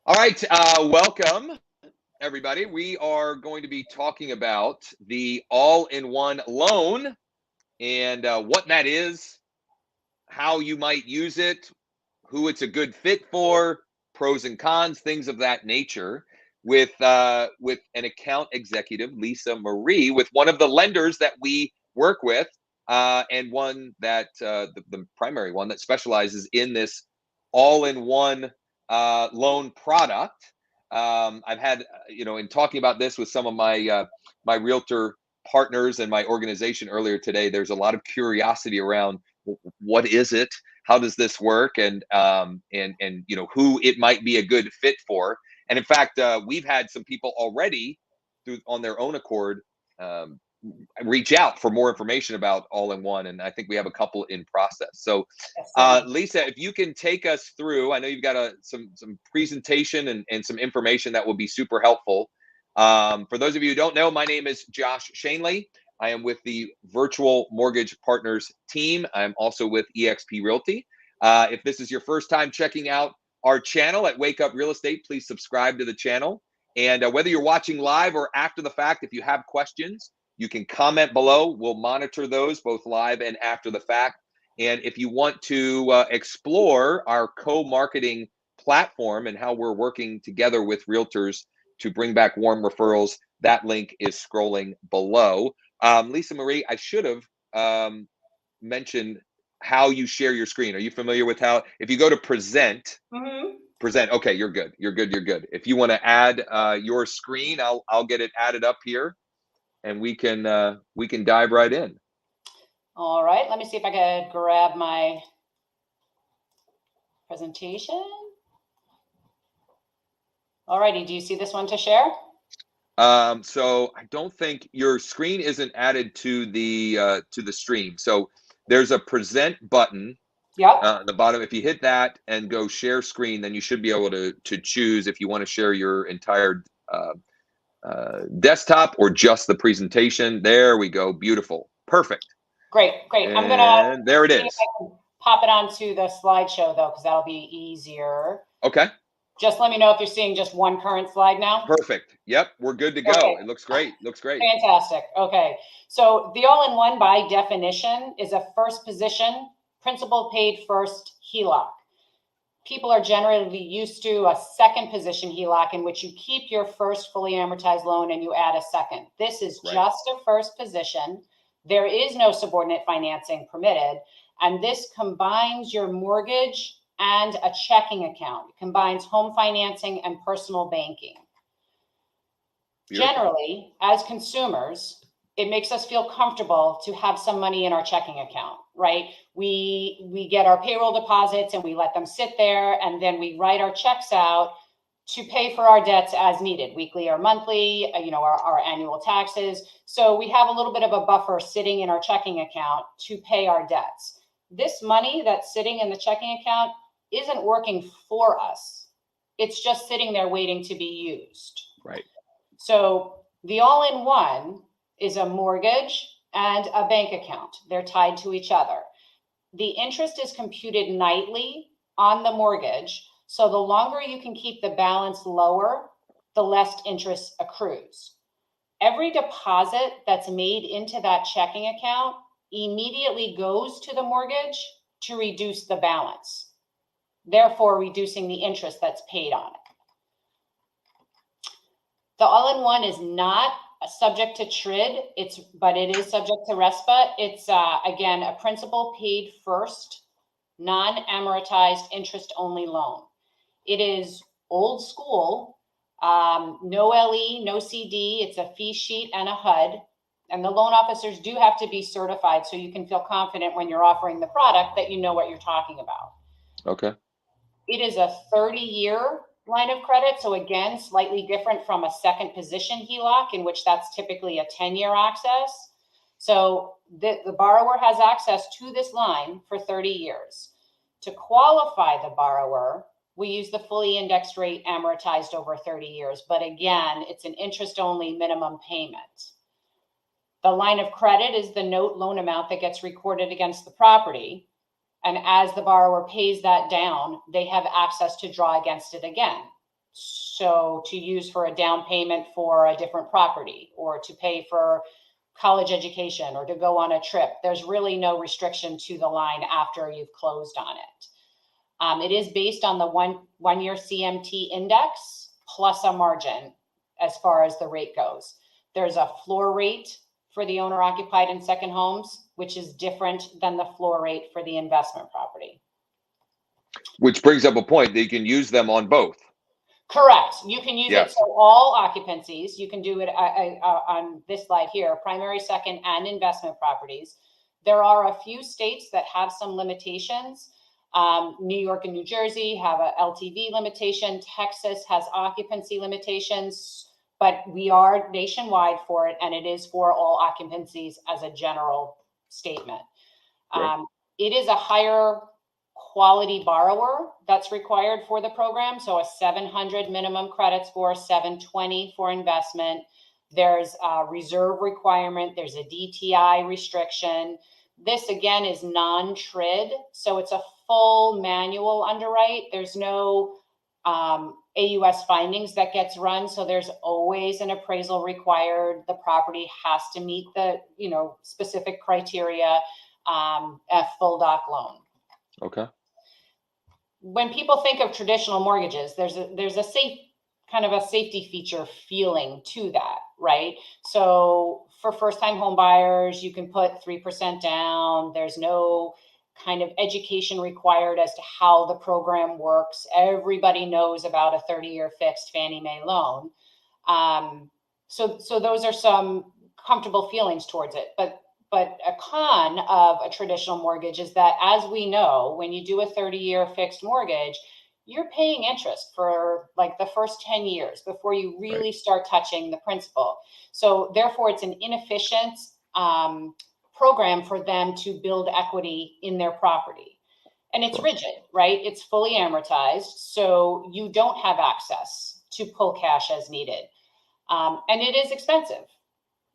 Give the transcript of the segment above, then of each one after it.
All right, welcome everybody. We are going to be talking about the all-in-one loan and what that is, how you might use it, who it's a good fit for, pros and cons, things of that nature, with an account executive, Lisa Marie, with one of the lenders that we work with, and one that the primary one that specializes in this all-in-one loan product. I've had, in talking about this with some of my my realtor partners and my organization earlier today, there's a lot of curiosity around what is it, how does this work, and who it might be a good fit for. And in fact, we've had some people already on their own accord reach out for more information about all-in-one, and I think we have a couple in process. So Lisa, if you can take us through, I know you've got some presentation and some information that will be super helpful. For those of you who don't know, my name is Josh Schoenly. I am with the Virtual Mortgage Partners team. I'm also with eXp Realty. If this is your first time checking out our channel at Wake Up Real Estate, please subscribe to the channel. And whether you're watching live or after the fact, if you have questions, you can comment below. We'll monitor those both live and after the fact. And if you want to explore our co-marketing platform and how we're working together with realtors to bring back warm referrals, that link is scrolling below. Lisa Marie, I should have mentioned how you share your screen. Are you familiar with how, if you go to present, present, okay, you're good. You're good. If you want to add your screen, I'll get it added up here, and we can dive right in. All right, let me see if I can grab my presentation. All righty, do you see this one to share? So I don't think your screen isn't added to the stream. So there's a present button. Yep. At the bottom. If you hit that and go share screen, then you should be able to choose if you want to share your entire desktop or just the presentation. There we go. Beautiful. Perfect. Great. And I'm gonna there it is. If I can pop it onto the slideshow though, because that'll be easier. Okay. Just let me know if you're seeing just one current slide now. Perfect. Yep, we're good to go. Okay. It looks great. Fantastic. Okay. So the all-in-one by definition is a first position, principal paid first HELOC. People are generally used to a second position HELOC in which you keep your first fully amortized loan and you add a second. This is just a first position. There is no subordinate financing permitted. And this combines your mortgage and a checking account. It combines home financing and personal banking. Beautiful. Generally, as consumers, it makes us feel comfortable to have some money in our checking account, right? We get our payroll deposits and we let them sit there, and then we write our checks out to pay for our debts as needed, weekly or monthly, our annual taxes. So we have a little bit of a buffer sitting in our checking account to pay our debts. This money that's sitting in the checking account isn't working for us. It's just sitting there waiting to be used. Right. So the all-in-one is a mortgage and a bank account. They're tied to each other. The interest is computed nightly on the mortgage. So the longer you can keep the balance lower, the less interest accrues. Every deposit that's made into that checking account immediately goes to the mortgage to reduce the balance, therefore reducing the interest that's paid on it. The all-in-one is not subject to TRID, but it is subject to RESPA. It's, again, a principal paid first, non-amortized interest-only loan. It is old school, no LE, no CD. It's a fee sheet and a HUD. And the loan officers do have to be certified so you can feel confident when you're offering the product that you know what you're talking about. Okay. It is a 30-year line of credit. So again, slightly different from a second position HELOC, in which that's typically a 10-year access. So the borrower has access to this line for 30 years. To qualify the borrower, we use the fully indexed rate amortized over 30 years. But again, it's an interest-only minimum payment. The line of credit is the note loan amount that gets recorded against the property. And as the borrower pays that down, they have access to draw against it again. So to use for a down payment for a different property, or to pay for college education, or to go on a trip. There's really no restriction to the line after you've closed on it. It is based on the one year CMT index plus a margin as far as the rate goes. There's a floor rate for the owner occupied and second homes, which is different than the floor rate for the investment property. Which brings up a point that you can use them on both. Correct. You can use Yes. it. So all occupancies, you can do it on this slide here, primary, second, and investment properties. There are a few states that have some limitations. New York and New Jersey have a LTV limitation. Texas has occupancy limitations, but we are nationwide for it, and it is for all occupancies as a general statement. Right. It is a higher quality borrower that's required for the program. So a 700 minimum credit score, 720 for investment. There's a reserve requirement. There's a DTI restriction. This again is non-TRID. So it's a full manual underwrite. There's no AUS findings that gets run. So there's always an appraisal required. The property has to meet the, specific criteria, a full doc loan. Okay. When people think of traditional mortgages, there's a safe kind of a safety feature feeling to that, right? So for first-time home buyers, you can put 3% down. There's no kind of education required as to how the program works. Everybody knows about a 30-year fixed Fannie Mae loan. So those are some comfortable feelings towards it. But a con of a traditional mortgage is that, as we know, when you do a 30-year fixed mortgage, you're paying interest for like the first 10 years before you really start touching the principal. So therefore, it's an inefficient program for them to build equity in their property. And it's rigid, right? It's fully amortized, so you don't have access to pull cash as needed. And it is expensive.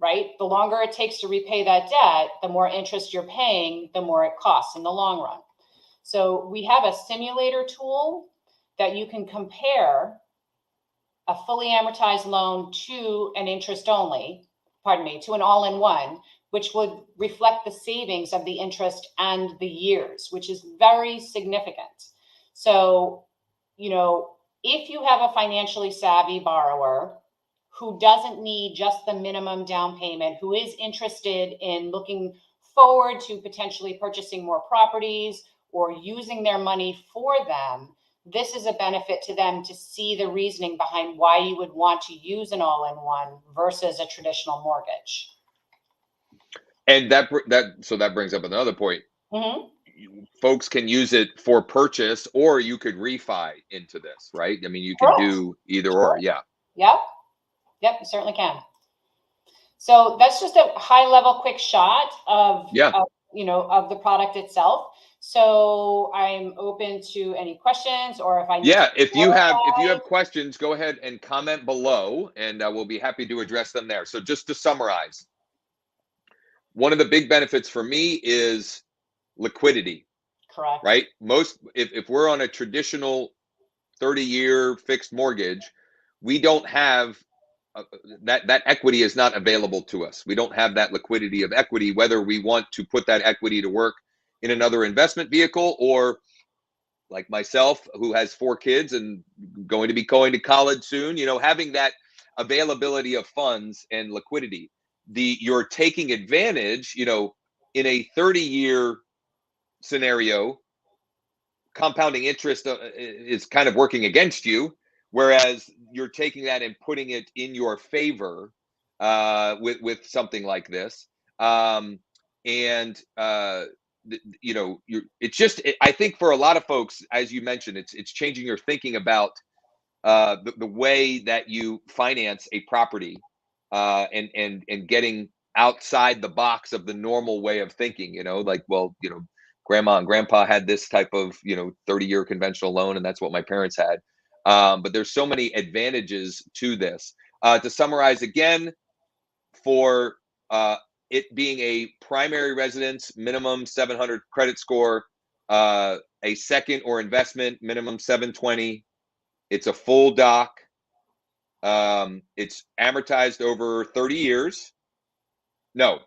Right? The longer it takes to repay that debt, the more interest you're paying, the more it costs in the long run. So we have a simulator tool that you can compare a fully amortized loan to an to an all-in-one, which would reflect the savings of the interest and the years, which is very significant. So, if you have a financially savvy borrower who doesn't need just the minimum down payment, who is interested in looking forward to potentially purchasing more properties or using their money for them, this is a benefit to them to see the reasoning behind why you would want to use an all-in-one versus a traditional mortgage. And that brings up another point. Mm-hmm. Folks can use it for purchase, or you could refi into this, right? I mean, you can do either or. Yeah. Yep, you certainly can. So that's just a high-level quick shot of the product itself. So I'm open to any questions, or if you have questions, go ahead and comment below, and we'll be happy to address them there. So just to summarize, one of the big benefits for me is liquidity. Correct. Right? If we're on a traditional 30-year fixed mortgage, we don't have that equity is not available to us. We don't have that liquidity of equity, whether we want to put that equity to work in another investment vehicle, or like myself, who has 4 kids and going to be going to college soon, having that availability of funds and liquidity. You're taking advantage, in a 30-year scenario, compounding interest is kind of working against you, whereas you're taking that and putting it in your favor with something like this. I think for a lot of folks, as you mentioned, it's changing your thinking about the way that you finance a property and getting outside the box of the normal way of thinking. Grandma and grandpa had this type of 30-year conventional loan, and that's what my parents had. But there's so many advantages to this. To summarize again, for it being a primary residence, minimum 700 credit score, a second or investment, minimum 720, It's a full doc. It's amortized over 30 years. No.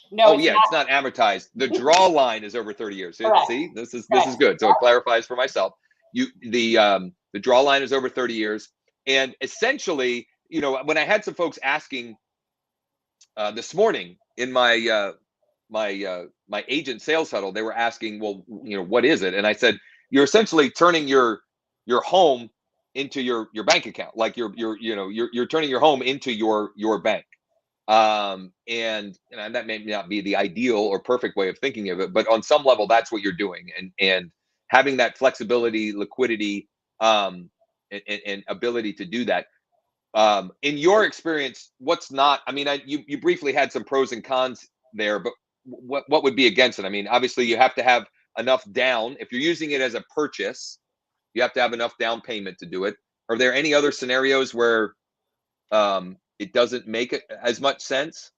No, Oh, yeah, it's not amortized. The draw line is over 30 years. Correct. See, this is good. So it clarifies for myself. The draw line is over 30 years. And essentially, you know, when I had some folks asking this morning in my my agent sales huddle, they were asking, well, you know, what is it? And I said, you're essentially turning your home into your bank account. Like you're turning your home into your bank. And that may not be the ideal or perfect way of thinking of it, but on some level, that's what you're doing. And having that flexibility, liquidity, and ability to do that. In your experience, what's not? I mean, you briefly had some pros and cons there, but what would be against it? I mean, obviously, you have to have enough down. If you're using it as a purchase, you have to have enough down payment to do it. Are there any other scenarios where it doesn't make it as much sense?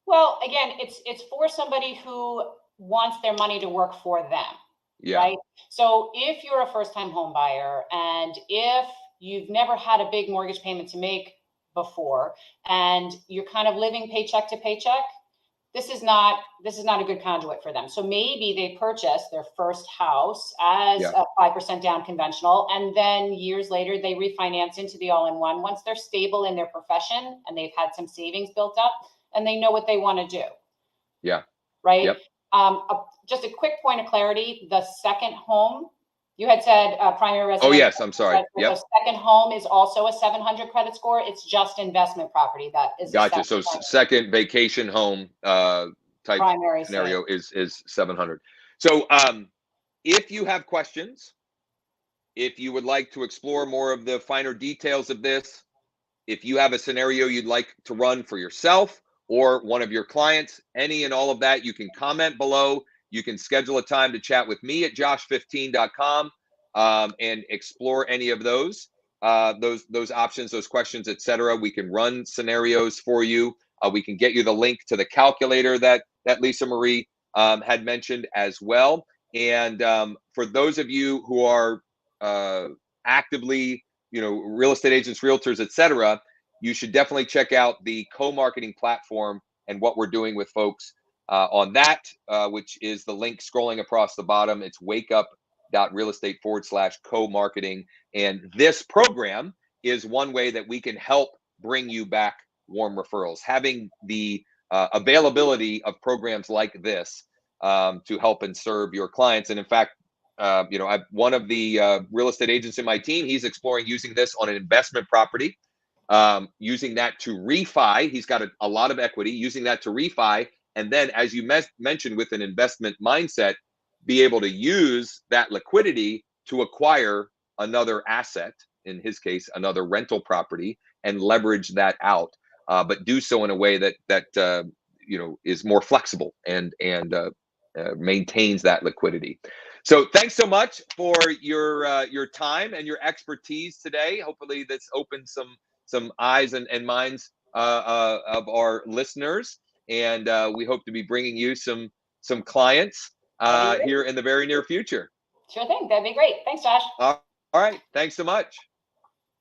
Well, again, it's for somebody who wants their money to work for them. Yeah. Right. So if you're a first-time home buyer and if you've never had a big mortgage payment to make before and you're kind of living paycheck to paycheck, this is not a good conduit for them. So maybe they purchase their first house as a 5% down conventional, and then years later they refinance into the all-in-one once they're stable in their profession and they've had some savings built up and they know what they want to do. Yeah. Right. Yep. Just a quick point of clarity: the second home, you had said primary residence. Oh yes, I'm sorry. Yep. The second home is also a 700 credit score. It's just investment property that is. Gotcha. So second vacation home type primary scenario is 700. So if you have questions, if you would like to explore more of the finer details of this, if you have a scenario you'd like to run for yourself or one of your clients, any and all of that, you can comment below. You can schedule a time to chat with me at josh15.com and explore any of those options, those questions, etc. We can run scenarios for you. We can get you the link to the calculator that Lisa Marie had mentioned as well. And for those of you who are actively, real estate agents, realtors, etc., you should definitely check out the co-marketing platform and what we're doing with folks on that, which is the link scrolling across the bottom. It's wakeup.realestate/co-marketing. And this program is one way that we can help bring you back warm referrals, having the availability of programs like this to help and serve your clients. And in fact, one of the real estate agents in my team, he's exploring using this on an investment property. Using that to refi. He's got a lot of equity, using that to refi. And then, as you mentioned, with an investment mindset, be able to use that liquidity to acquire another asset, in his case, another rental property, and leverage that out. But do so in a way that is more flexible and maintains that liquidity. So thanks so much for your time and your expertise today. Hopefully this opens some eyes and minds of our listeners, and we hope to be bringing you some clients here in the very near future. Sure thing. That'd be great. Thanks, Josh. All right. Thanks so much.